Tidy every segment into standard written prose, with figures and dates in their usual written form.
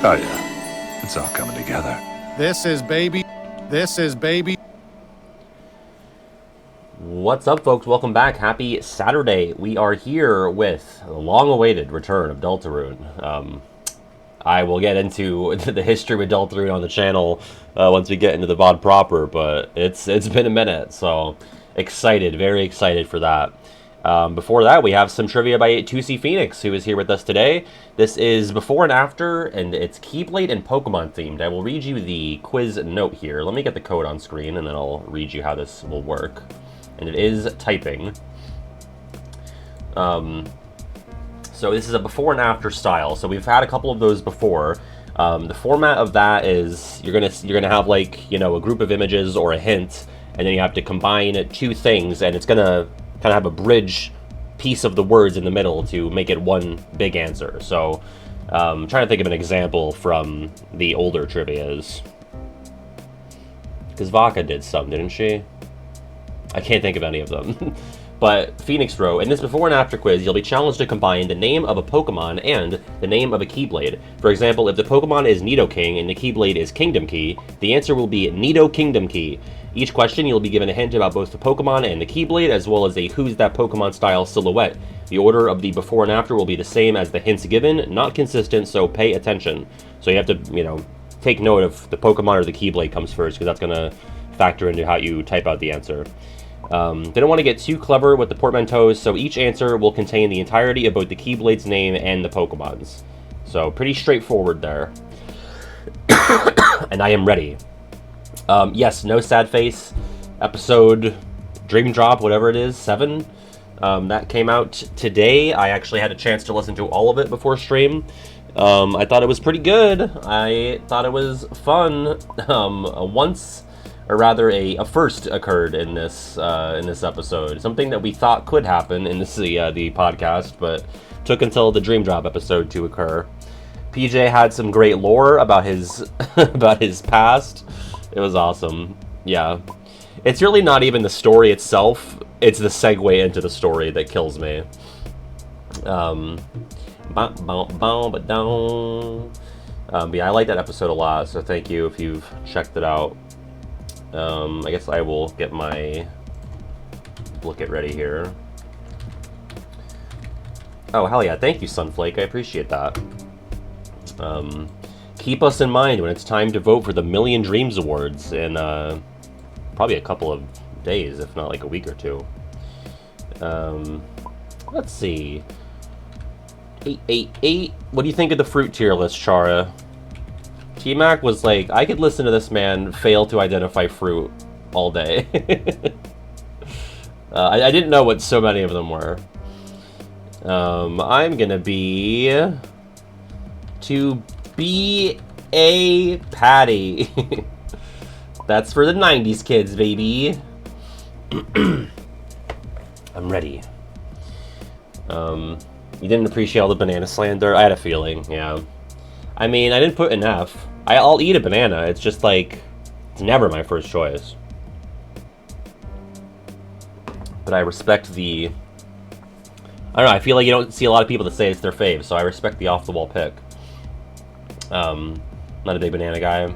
Oh yeah, it's all coming together. This is baby. What's up, folks? Welcome back. Happy Saturday. We are here with the long-awaited return of Deltarune. I will get into the history with Deltarune on the channel once we get into the VOD proper, but it's been a minute, so excited, very excited for that. Before that, we have some trivia by 2C Phoenix, who is here with us today. This is before and after, and it's Keyblade and Pokemon themed. I will read you the quiz note here. Let me get the code on screen, and then I'll read you how this will work. And it is typing. So this is a before and after style. So we've had a couple of those before. The format of that is you're gonna have, like, you know, a group of images or a hint, and then you have to combine two things, and it's gonna kind of have a bridge piece of the words in the middle to make it one big answer. So I'm trying to think of an example from the older trivias, because Vaka did some, didn't she? I can't think of any of them. But Phoenix wrote, in this before and after quiz, you'll be challenged to combine the name of a Pokemon and the name of a Keyblade. For example, if the Pokemon is Nidoking and the Keyblade is Kingdom Key, the answer will be Nido Kingdom Key. Each question, you'll be given a hint about both the Pokemon and the Keyblade, as well as a Who's That Pokemon style silhouette. The order of the before and after will be the same as the hints given, not consistent, so pay attention. So you have to, you know, take note of the Pokemon or the Keyblade comes first, because that's going to factor into how you type out the answer. They don't want to get too clever with the portmanteaus, so each answer will contain the entirety of both the Keyblade's name and the Pokemon's. So pretty straightforward there. And I am ready. Yes, no sad face. Episode Dream Drop, whatever it is, 7. That came out today. I actually had a chance to listen to all of it before stream. I thought it was pretty good. I thought it was fun. A first occurred in this episode. Something that we thought could happen in the podcast, but took until the Dream Drop episode to occur. PJ had some great lore about his about his past. It was awesome. Yeah, it's really not even the story itself; it's the segue into the story that kills me. But yeah, I like that episode a lot. So thank you if you've checked it out. I guess I will get my Blooket ready here. Oh, hell yeah. Thank you, Sunflake. I appreciate that. Keep us in mind when it's time to vote for the Million Dreams Awards in probably a couple of days, if not like a week or two. Let's see. 888. What do you think of the fruit tier list, Chara? T-Mac was like, I could listen to this man fail to identify fruit all day. I didn't know what so many of them were. I'm gonna be to be a Patty. That's for the 90s kids, baby. I'm ready. You didn't appreciate all the banana slander? I had a feeling, yeah. I mean, I didn't put an F. I'll eat a banana. It's just like, it's never my first choice. But I respect the... I don't know, I feel like you don't see a lot of people that say it's their fave, so I respect the off-the-wall pick. Not a big banana guy.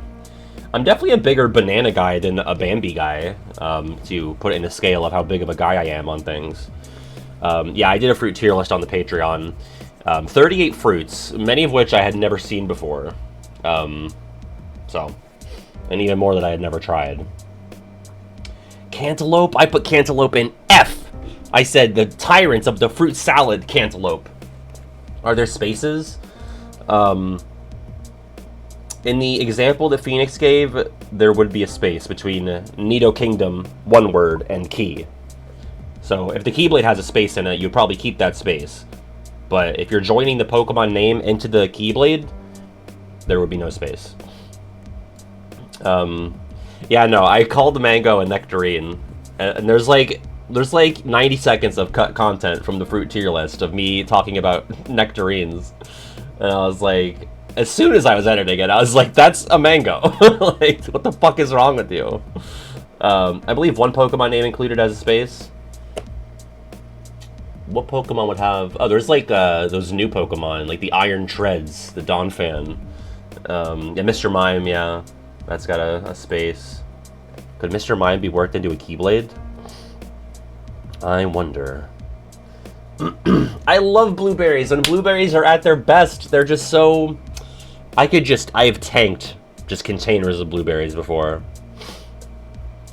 I'm definitely a bigger banana guy than a Bambi guy, to put it in the scale of how big of a guy I am on things. Yeah, I did a fruit tier list on the Patreon. 38 fruits, many of which I had never seen before. And even more that I had never tried. Cantaloupe? I put cantaloupe in F! I said the tyrants of the fruit salad cantaloupe. Are there spaces? In the example that Phoenix gave, there would be a space between Nido Kingdom, one word, and Key. So if the Keyblade has a space in it, you'd probably keep that space. But if you're joining the Pokemon name into the Keyblade, there would be no space. Yeah, no, I called the mango a nectarine, and there's like 90 seconds of cut content from the fruit tier list of me talking about nectarines, and I was like, as soon as I was editing it, I was like, that's a mango. Like, what the fuck is wrong with you? I believe one Pokemon name included as a space. What Pokemon would have... Oh, there's like those new Pokemon, like the Iron Treads, the Donphan. Yeah, Mr. Mime, yeah. That's got a space. Could Mr. Mime be worked into a Keyblade? I wonder. I love blueberries. When blueberries are at their best, they're just so... I've tanked just containers of blueberries before.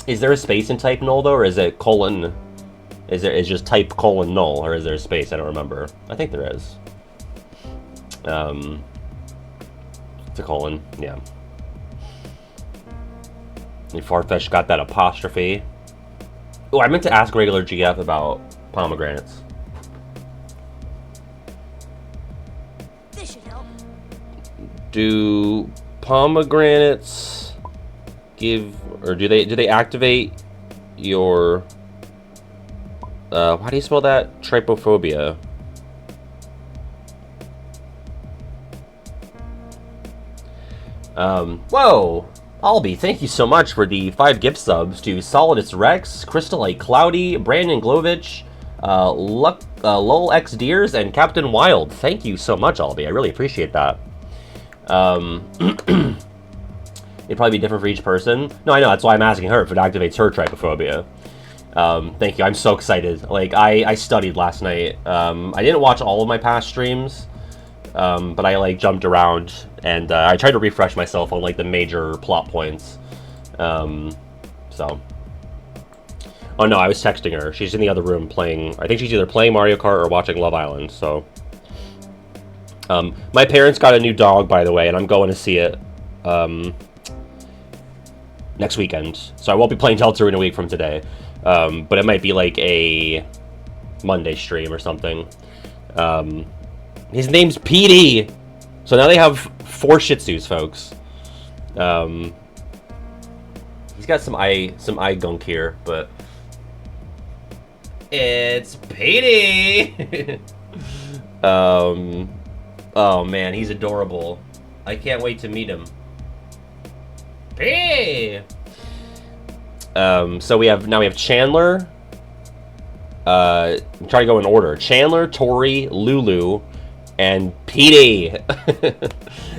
Is there a space in type null, though, or is it colon... Is just type colon null, or is there a space? I don't remember. I think there is. It's a colon, yeah. And Farfetch got that apostrophe. Oh, I meant to ask regular GF about pomegranates. This should help. Do pomegranates give, or do they activate your how do you spell that? Trypophobia. Whoa! Albie, thank you so much for the 5 gift subs to Solidus Rex, Crystalite Cloudy, Brandon Glovich, Lol X Deers, and Captain Wild. Thank you so much, Albie. I really appreciate that. It'd probably be different for each person. No, I know. That's why I'm asking her if it activates her trypophobia. Thank you. I'm so excited. Like, I studied last night. I didn't watch all of my past streams, but I, like, jumped around, and I tried to refresh myself on, like, the major plot points. So. Oh, no, I was texting her. She's in the other room playing... I think she's either playing Mario Kart or watching Love Island, so... my parents got a new dog, by the way, and I'm going to see it, next weekend. So I won't be playing Delta in a week from today. But it might be like a Monday stream or something. His name's PD! So now they have 4 Shih Tzus, folks. He's got some eye gunk here, but... It's PD! Oh man, he's adorable. I can't wait to meet him. Hey! So we have Chandler. Try to go in order. Chandler, Tori, Lulu, and PD.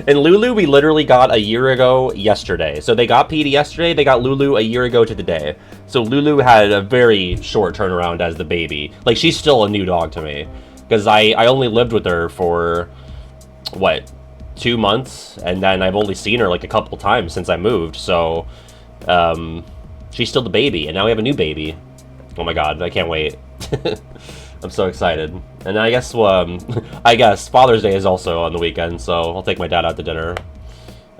And Lulu we literally got a year ago yesterday. So they got PD yesterday, they got Lulu a year ago to the day. So Lulu had a very short turnaround as the baby. Like, she's still a new dog to me. Because I only lived with her for, what, 2 months? And then I've only seen her like a couple times since I moved. So, she's still the baby, and now we have a new baby. Oh my god, I can't wait. I'm so excited. And I guess Father's Day is also on the weekend, so I'll take my dad out to dinner.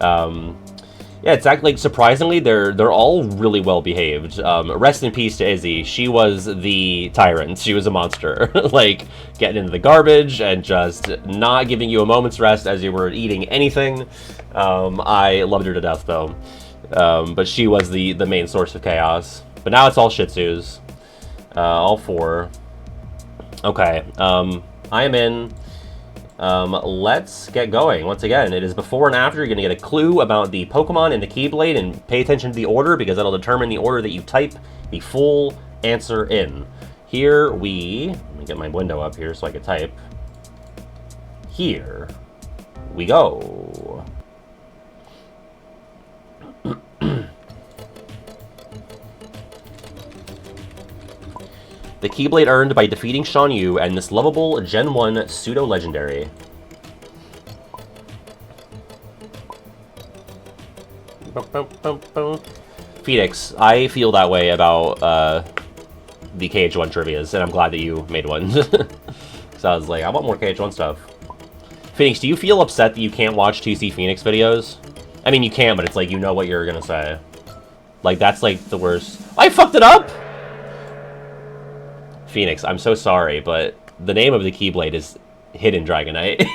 Yeah, it's actually, like, surprisingly, they're all really well behaved. Rest in peace to Izzy. She was the tyrant. She was a monster. Like, getting into the garbage and just not giving you a moment's rest as you were eating anything. I loved her to death, though. But she was the main source of chaos. But now it's all Shih Tzus. All 4. Okay, I am in. Let's get going. Once again, it is before and after. You're going to get a clue about the Pokemon and the Keyblade, and pay attention to the order, because that'll determine the order that you type the full answer in. Here let me get my window up here so I can type. Here we go. The Keyblade earned by defeating Shan Yu and this lovable Gen 1 pseudo-legendary. Phoenix, I feel that way about the KH1 trivias, and I'm glad that you made one. So I was like, I want more KH1 stuff. Phoenix, do you feel upset that you can't watch 2C Phoenix videos? I mean, you can, but it's like, you know what you're gonna say. Like, that's like the worst. I fucked it up! Phoenix, I'm so sorry, but the name of the Keyblade is Hidden Dragonite.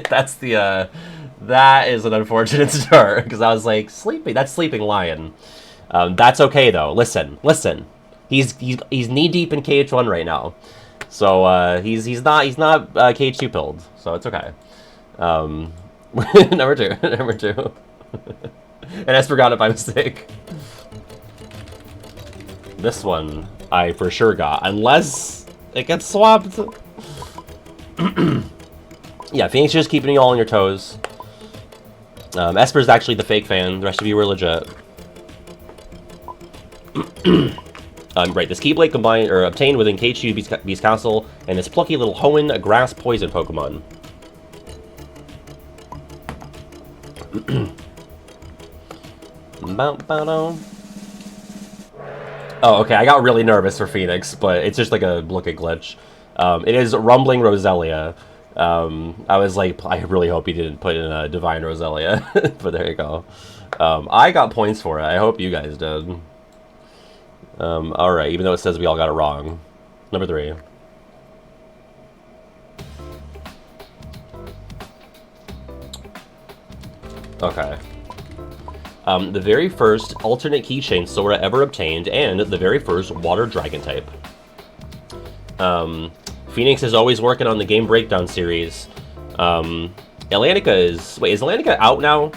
That's the, that is an unfortunate start, because I was like, sleeping, that's Sleeping Lion. That's okay, though. Listen. He's knee-deep in KH1 right now. So, he's not KH2 pilled, so it's okay. Number two. And I forgot it by mistake. This one I for sure got, unless it gets swapped. Yeah, Phoenix just keeping you all on your toes. Esper's actually the fake fan. The rest of you were legit. Right, this Keyblade combined or obtained within K2 Beast Castle, and this plucky little Hoenn, a grass poison Pokemon. Oh, okay, I got really nervous for Phoenix, but it's just like a Blooket glitch. It is Rumbling Roselia. I was like, I really hope he didn't put in a Divine Roselia, but there you go. I got points for it. I hope you guys did. Alright, even though it says we all got it wrong. Number 3. Okay. The very first alternate keychain Sora ever obtained, and the very first water dragon type. Phoenix is always working on the Game Breakdown series. Atlantica is... Wait, is Atlantica out now?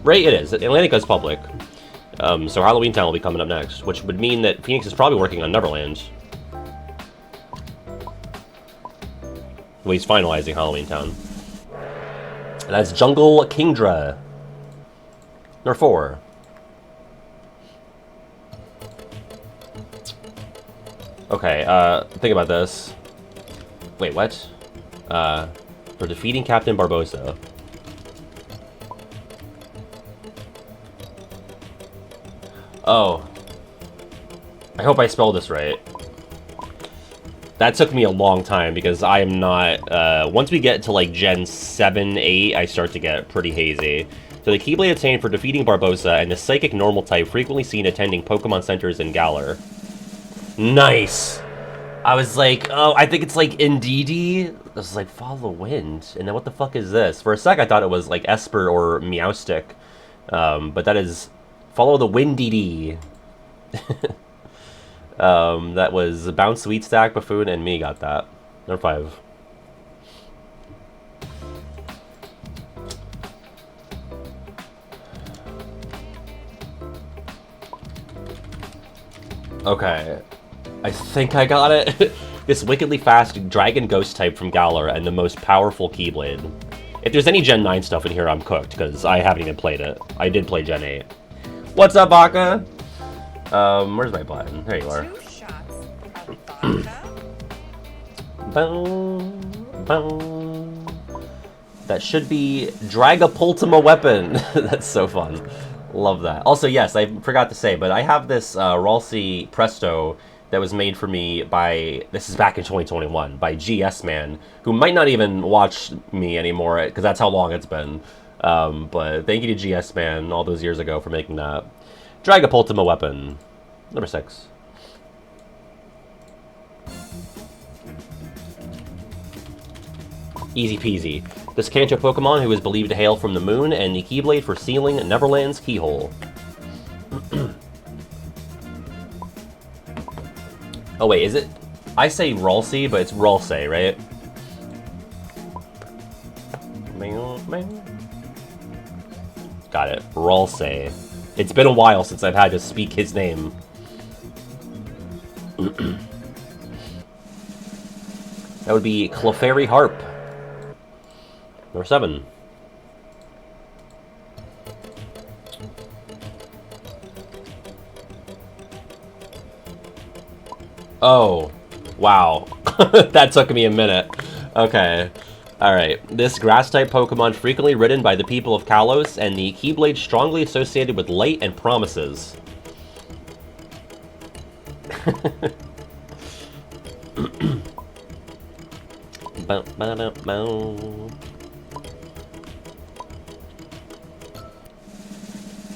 Right, it is. Atlantica is public. So Halloween Town will be coming up next, which would mean that Phoenix is probably working on Neverland. Well, he's finalizing Halloween Town. And that's Jungle Kingdra. Number 4. Okay, think about this. Wait, what? For defeating Captain Barbossa. Oh. I hope I spelled this right. That took me a long time because I am not... once we get to like Gen 7, 8, I start to get pretty hazy. So the Keyblade obtained for defeating Barbossa and the Psychic Normal type frequently seen attending Pokemon Centers in Galar. Nice! I was like, oh, I think it's like Indeedee. I was like, follow the wind. And then what the fuck is this? For a sec, I thought it was like Esper or Meowstic. But that is follow the Windeedee. That was Bounce, Sweet Stack, Buffoon, and me got that. Number 5. Okay. I think I got it. This wickedly fast Dragon Ghost type from Galar and the most powerful Keyblade. If there's any Gen 9 stuff in here, I'm cooked, because I haven't even played it. I did play Gen 8. What's up, Baka? Where's my button? There you are. 2 shots of vodka. Boom, boom. That should be Dragapultima weapon. That's so fun. Love that. Also, yes, I forgot to say, but I have this Ralsei Presto that was made for me by, this is back in 2021, by GS Man, who might not even watch me anymore, because that's how long it's been. But thank you to GS Man all those years ago for making that. Dragapultima weapon. Number 6. Easy peasy. This Kanto Pokemon who is believed to hail from the moon, and the Keyblade for sealing Neverland's keyhole. Oh wait, is it? I say Ralsei, but it's Ralsei, right? Got it. Ralsei. It's been a while since I've had to speak his name. That would be Clefairy Harp. Number 7. Oh, wow. That took me a minute. Okay. Alright. This grass-type Pokemon frequently ridden by the people of Kalos, and the Keyblade strongly associated with light and promises.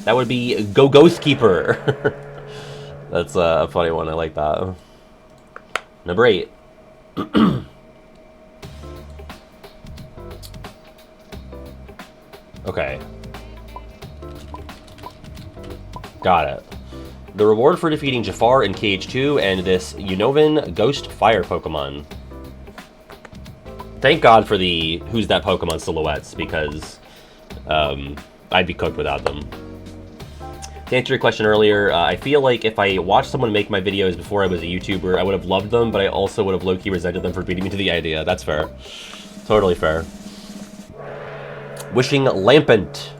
That would be Ghost Keeper. That's a funny one. I like that. Number 8. Okay. Got it. The reward for defeating Jafar in KH2 and this Unova Ghost Fire Pokemon. Thank God for the Who's That Pokemon silhouettes, because I'd be cooked without them. To answer your question earlier, I feel like if I watched someone make my videos before I was a YouTuber, I would have loved them, but I also would have low-key resented them for beating me to the idea. That's fair. Totally fair. Wishing Lampent.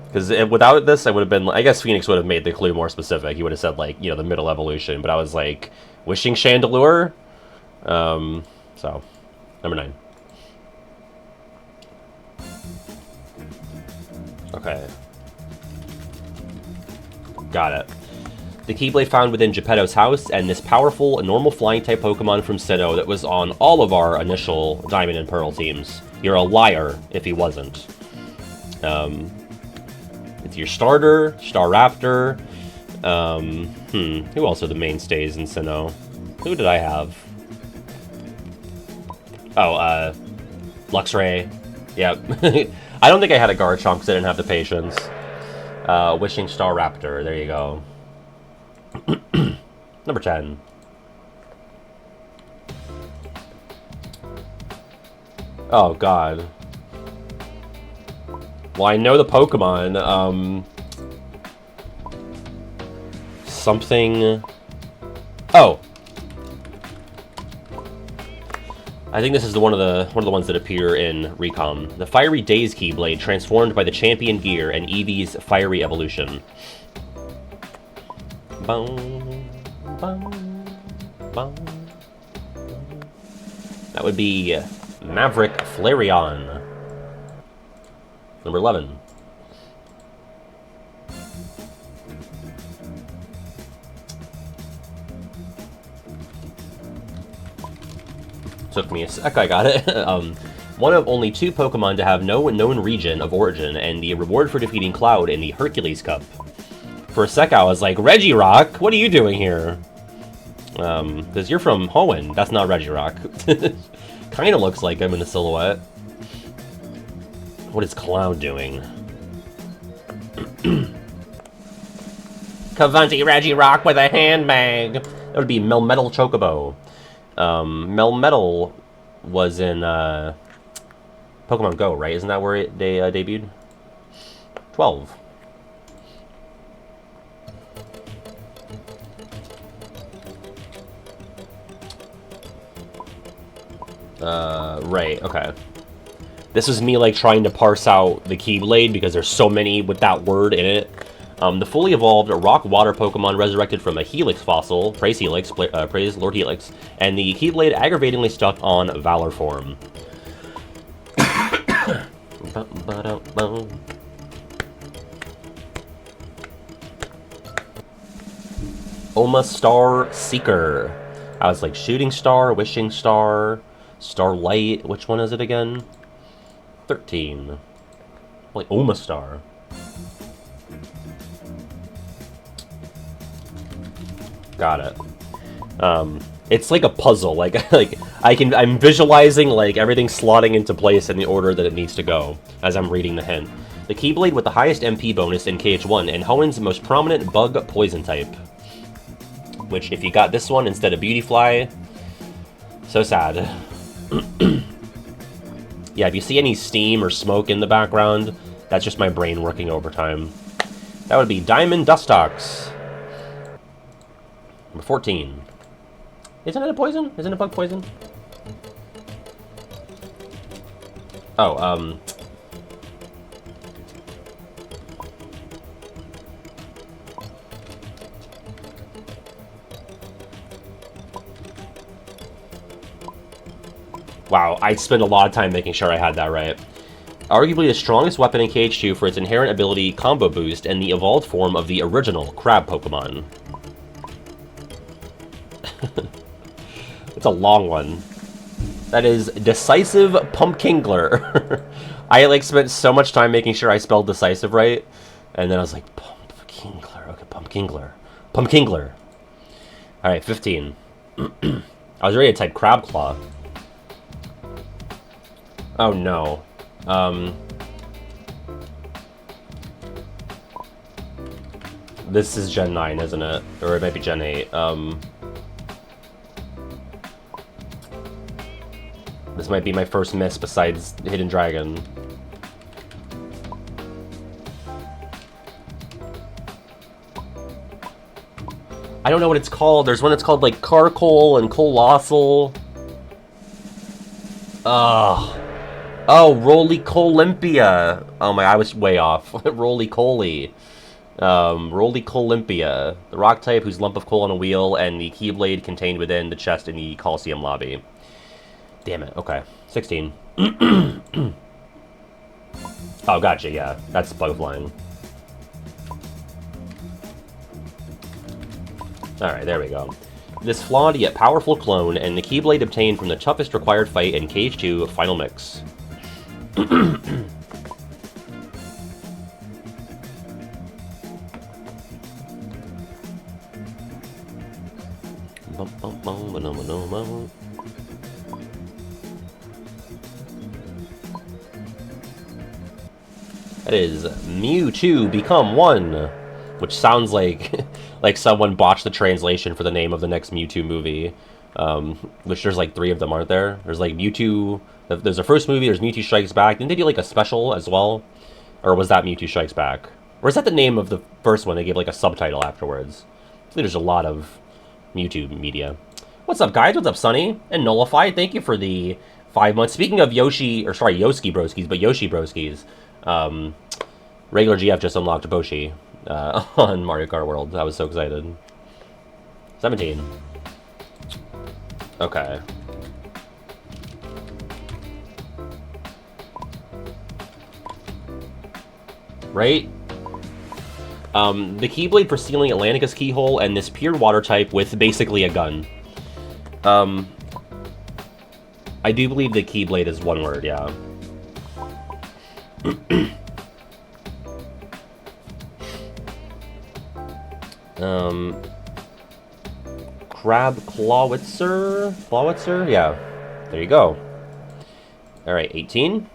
Because without this, I would have been... I guess Phoenix would have made the clue more specific. He would have said, like, you know, the middle evolution. But I was like, Wishing Chandelure? So, number 9. Okay. Got it. The Keyblade found within Geppetto's house, and this powerful, normal flying-type Pokemon from Sinnoh that was on all of our initial Diamond and Pearl teams. You're a liar if he wasn't. It's your starter, Staraptor. Who else are the mainstays in Sinnoh? Who did I have? Oh, Luxray. Yep. I don't think I had a Garchomp because I didn't have the patience. Wishing Staraptor. There you go. Number 10. Oh, God. Well, I know the Pokemon. Something... Oh! I think this is one of the ones that appear in Recom. The Fiery Daze Keyblade, transformed by the Champion Gear and Eevee's Fiery Evolution. Boom, boom, boom. That would be Maverick Flareon. Number 11. Took me a sec, I got it. One of only 2 Pokemon to have no known region of origin, and the reward for defeating Cloud in the Hercules Cup. For a sec, I was like, Regirock, what are you doing here? Because you're from Hoenn. That's not Regirock. Kind of looks like him in the silhouette. What is Cloud doing? Cavanti Regirock with a handbag. That would be Melmetal Chocobo. Melmetal was in Pokemon Go, right? Isn't that where they debuted? 12. Right, okay. This was me, like, trying to parse out the Keyblade because there's so many with that word in it. The fully evolved rock-water Pokemon resurrected from a Helix fossil, praise Helix, praise Lord Helix, and the Keyblade aggravatingly stuck on Valor form. Omastar Seeker. I was like, Shooting Star, Wishing Star, Starlight, which one is it again? 13. Like, Omastar. Got it. It's like a puzzle. Like I'm visualizing like everything slotting into place in the order that it needs to go as I'm reading the hint. The Keyblade with the highest MP bonus in KH1 and Hoenn's most prominent bug poison type. Which, if you got this one instead of Beautyfly, so sad. Yeah, if you see any steam or smoke in the background, that's just my brain working overtime. That would be Diamond Dustox. Number 14. Isn't it a poison? Isn't it bug poison? Oh, wow, I spent a lot of time making sure I had that right. Arguably the strongest weapon in KH2 for its inherent ability combo boost and the evolved form of the original Crab Pokemon. It's a long one. That is Decisive Pumpkingler. I like spent so much time making sure I spelled decisive right, and then I was like, Pumpkingler. Okay, Pumpkingler. Pumpkingler. Alright, 15. I was ready to type Crabclaw. Oh no. This is Gen 9, isn't it? Or it might be Gen 8. This might be my first miss besides Hidden Dragon. I don't know what it's called. There's one that's called like Carcol and Colossal. Ugh. Oh, Roly-Colimpia. Oh my, I was way off. Roly-Coly. Roly-Colimpia. The rock type whose lump of coal on a wheel and the Keyblade contained within the chest in the Coliseum lobby. Damn it. Okay. 16. Oh, gotcha, yeah. That's bug flying. Alright, there we go. This flawed yet powerful clone and the Keyblade obtained from the toughest required fight in Cage 2 Final Mix. That is Mewtwo Become One, which sounds like like someone botched the translation for the name of the next Mewtwo movie. Which there's like 3 of them, aren't there? There's like Mewtwo. There's a first movie. There's Mewtwo Strikes Back. Didn't they do like a special as well, or was that Mewtwo Strikes Back? Or is that the name of the first one? They gave like a subtitle afterwards. I think there's a lot of Mewtwo media. What's up, guys? What's up, Sunny and Nullified? Thank you for the 5 months. Speaking of Yoshi, or sorry, Yoski Broskis, but Yoshi Broskis. Regular GF just unlocked Boshi on Mario Kart World. I was so excited. 17. Okay. Right? The Keyblade for sealing Atlantica's keyhole and this pure water type with basically a gun. I do believe the Keyblade is one word, yeah. Crab Clawitzer? Clawitzer? Yeah. There you go. Alright, 18.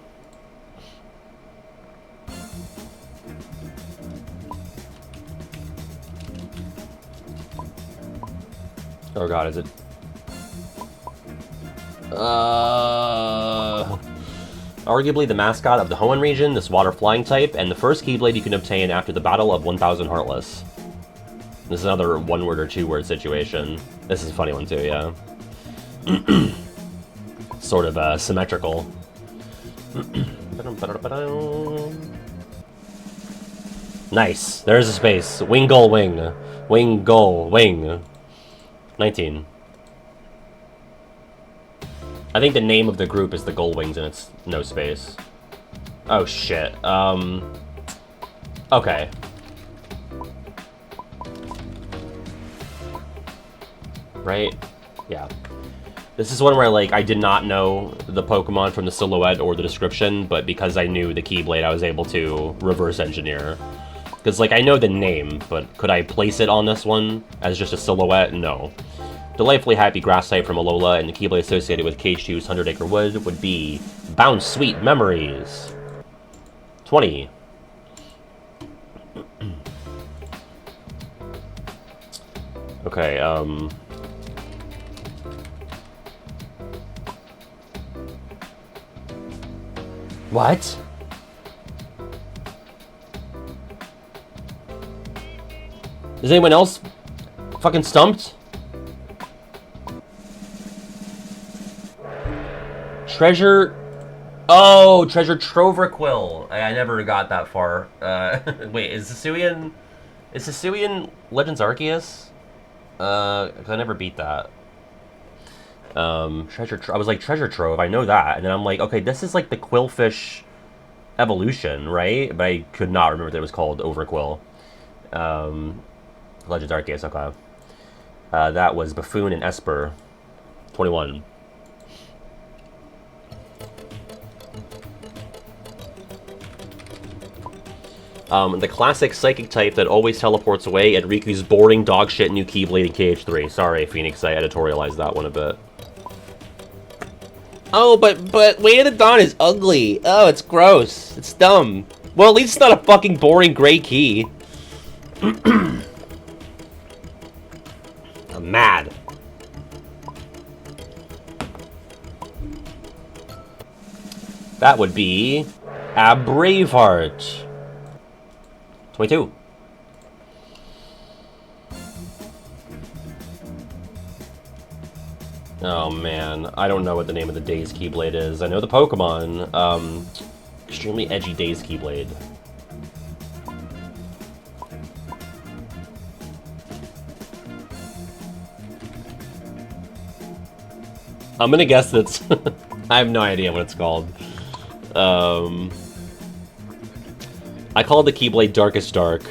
Oh god, is it? Arguably the mascot of the Hoenn region, this water flying type, and the first Keyblade you can obtain after the Battle of 1000 Heartless. This is another one-word or two-word situation. This is a funny one too, yeah. Sort of symmetrical. Nice. There's a space. Wing, goal, wing. Wing, goal, wing. 19. I think the name of the group is the Gold Wings and it's no space. Oh shit. Okay. Right? Yeah. This is one where, like, I did not know the Pokemon from the silhouette or the description, but because I knew the Keyblade, I was able to reverse engineer. Because, like, I know the name, but could I place it on this one as just a silhouette? No. Delightfully happy grass type from Alola, and the Keyblade associated with Cage 2's 100 Acre Wood would be Bounce Sweet Memories. 20. Okay, What? Is anyone else fucking stumped? Treasure... Oh, Treasure Troverquill. I never got that far. Wait, is Hisuian... Is Hisuian Legends Arceus? 'Cause I never beat that. I was like, Treasure Trove, I know that. And then I'm like, okay, this is like the Quillfish evolution, right? But I could not remember that it was called Overquill. Legends Arceus, okay. That was Buffoon and Esper. 21. The classic psychic type that always teleports away at Riku's boring dogshit new Keyblade in KH3. Sorry, Phoenix, I editorialized that one a bit. Oh, but Way of the Dawn is ugly. Oh, it's gross. It's dumb. Well, at least it's not a fucking boring gray key. I'm mad. That would be a Braveheart. 22. Oh man, I don't know what the name of the Daze Keyblade is. I know the Pokemon. Extremely edgy Daze Keyblade. I'm gonna guess that's... I have no idea what it's called. I call the Keyblade Darkest Dark.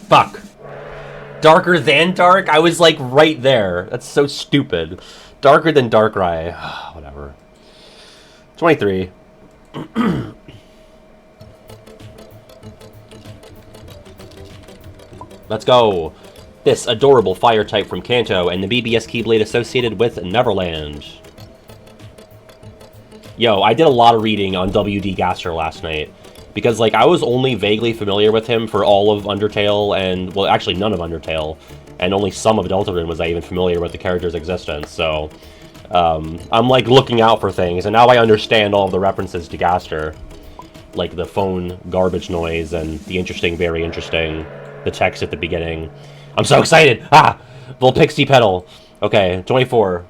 Fuck. Darker than Dark? I was like right there. That's so stupid. Darker than Darkrai. Whatever. 23. Let's go. This adorable fire type from Kanto and the BBS Keyblade associated with Neverland. Yo, I did a lot of reading on WD Gaster last night. Because, like, I was only vaguely familiar with him for all of Undertale and, well, actually none of Undertale. And only some of Deltarune was I even familiar with the character's existence, so... I'm, like, looking out for things, and now I understand all of the references to Gaster. Like the phone garbage noise and the interesting, very interesting, the text at the beginning. I'm so excited! Ah! Vulpixie Petal. Okay, 24.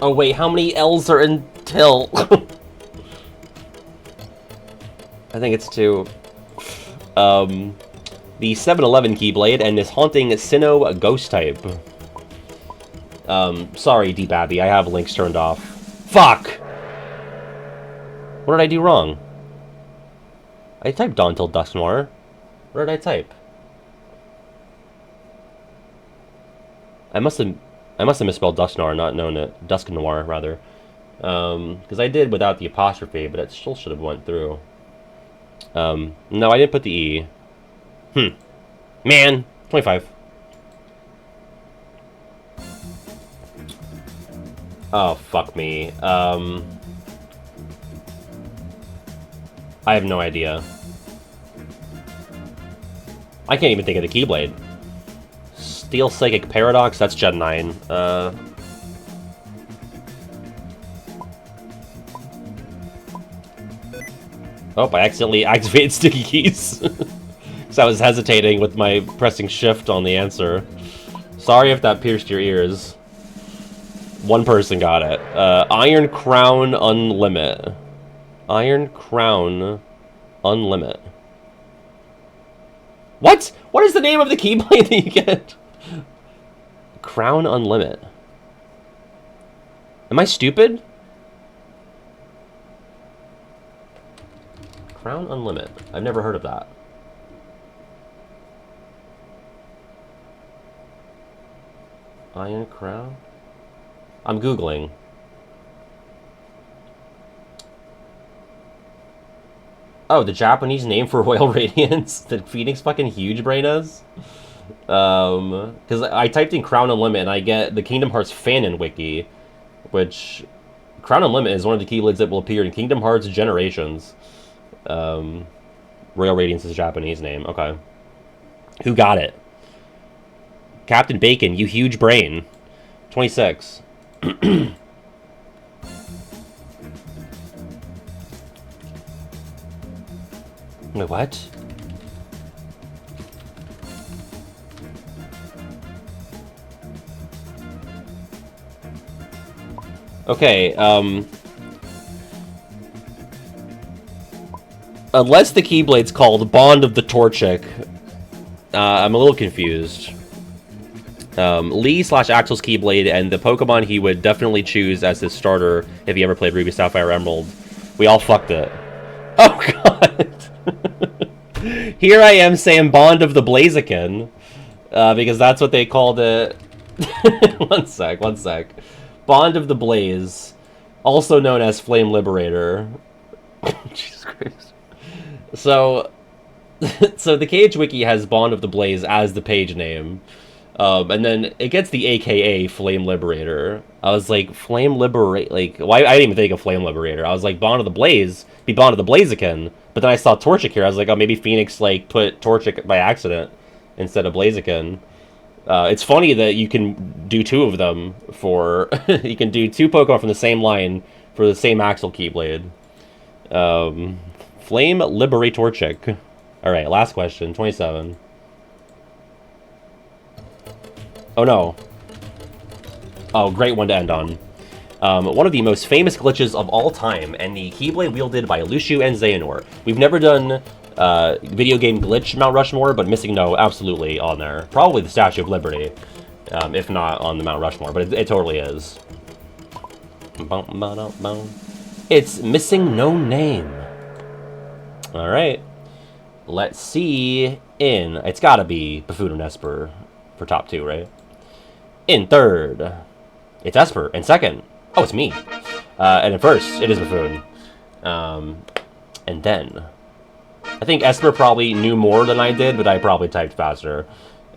Oh wait, how many L's are in Till? I think it's 2. The 7-Eleven Keyblade and this haunting Sinnoh ghost type. Sorry, Deep Abbey, I have links turned off. Fuck! What did I do wrong? I typed Dawn till Dusk Noir. What did I type? I must have misspelled Dusk Noir, not known it. Dusk Noir, rather. Because I did without the apostrophe, but it still should have went through. No, I didn't put the E. Man! 25. Oh, fuck me. I have no idea. I can't even think of the Keyblade. Steel Psychic Paradox, that's Gen 9. Oh, I accidentally activated sticky keys. Because I was hesitating with my pressing shift on the answer. Sorry if that pierced your ears. One person got it. Iron Crown Unlimit. Iron Crown Unlimit. What? What is the name of the Keyblade that you get? Crown Unlimit. Am I stupid? Crown Unlimit. I've never heard of that. Iron Crown? I'm Googling. Oh, the Japanese name for Royal Radiance that Phoenix fucking Huge Brain is? Because I typed in Crown Unlimit and I get the Kingdom Hearts Fanon wiki, which Crown Unlimit is one of the Keyblades that will appear in Kingdom Hearts Generations. Royal Radiance is a Japanese name. Okay. Who got it? Captain Bacon, you huge brain. 26. Wait, what? Okay, unless the Keyblade's called Bond of the Torchic, I'm a little confused. Lee/Axel's Keyblade and the Pokemon he would definitely choose as his starter if he ever played Ruby, Sapphire, Emerald. We all fucked it. Oh, God! Here I am saying Bond of the Blaziken, because that's what they called it. One sec. Bond of the Blaze, also known as Flame Liberator. Jesus Christ. So the Cage Wiki has Bond of the Blaze as the page name. And then it gets the AKA Flame Liberator. I was like, Flame Liberate, like, why? I didn't even think of Flame Liberator. I was like, Bond of the Blaze, be Bond of the Blaziken. But then I saw Torchic here. I was like, oh, maybe Phoenix, like, put Torchic by accident instead of Blaziken. It's funny that you can do 2 of them for... you can do 2 Pokemon from the same line for the same Axel Keyblade. Flame Liberator Chick. All right, last question, 27. Oh no. Oh, great one to end on. One of the most famous glitches of all time, and the Keyblade wielded by Lucio and Xehanort. We've never done video game glitch Mount Rushmore, but Missing No absolutely on there. Probably the Statue of Liberty, if not on the Mount Rushmore, but it totally is. It's Missing No Name. All right. Let's see in... It's got to be Buffoon and Esper for top 2, right? In third, it's Esper. In second, oh, it's me. And in first, it is Buffoon. And then, I think Esper probably knew more than I did, but I probably typed faster.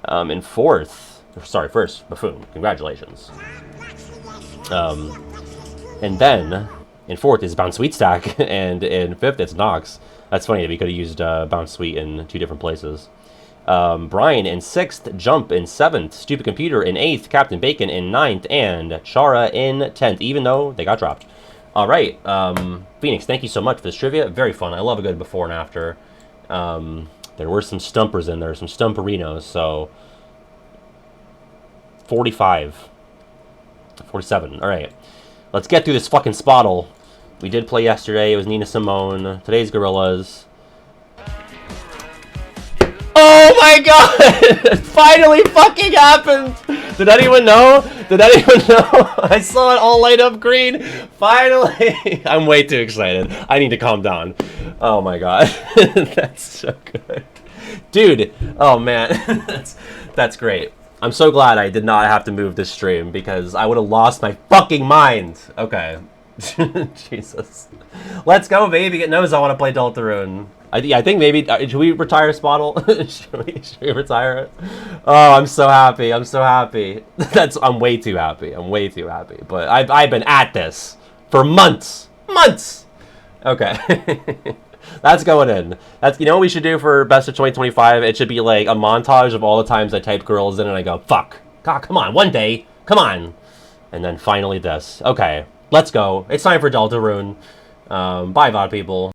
In fourth, sorry, first, Buffoon. Congratulations. And then, in fourth is Bounce Sweet Stack, and in fifth, it's Nox. That's funny that we could have used Bounce Sweet in 2 different places. Brian in 6th, Jump in 7th, Stupid Computer in 8th, Captain Bacon in 9th, and Chara in 10th, even though they got dropped. All right, Phoenix, thank you so much for this trivia. Very fun. I love a good before and after. There were some stumpers in there, some stumperinos, so 45. 47, all right. Let's get through this fucking spottle. We did play yesterday. It was Nina Simone. Today's Gorillas. Oh my god! It finally fucking happened! Did anyone know? Did anyone know? I saw it all light up green. Finally! I'm way too excited. I need to calm down. Oh my god. That's so good. Dude, oh man. That's great. I'm so glad I did not have to move this stream because I would have lost my fucking mind. Okay. Jesus. Let's go, baby. It knows I want to play Deltarune. I think maybe... should we retire Spottle? should we retire it? Oh, I'm so happy. I'm so happy. I'm way too happy. I'm way too happy. But I've been at this for months. Months! Okay. That's going in. You know what we should do for Best of 2025? It should be like a montage of all the times I type girls in and I go, fuck. God, come on. One day. Come on. And then finally this. Okay. Let's go. It's time for Deltarune. Bye, VOD people.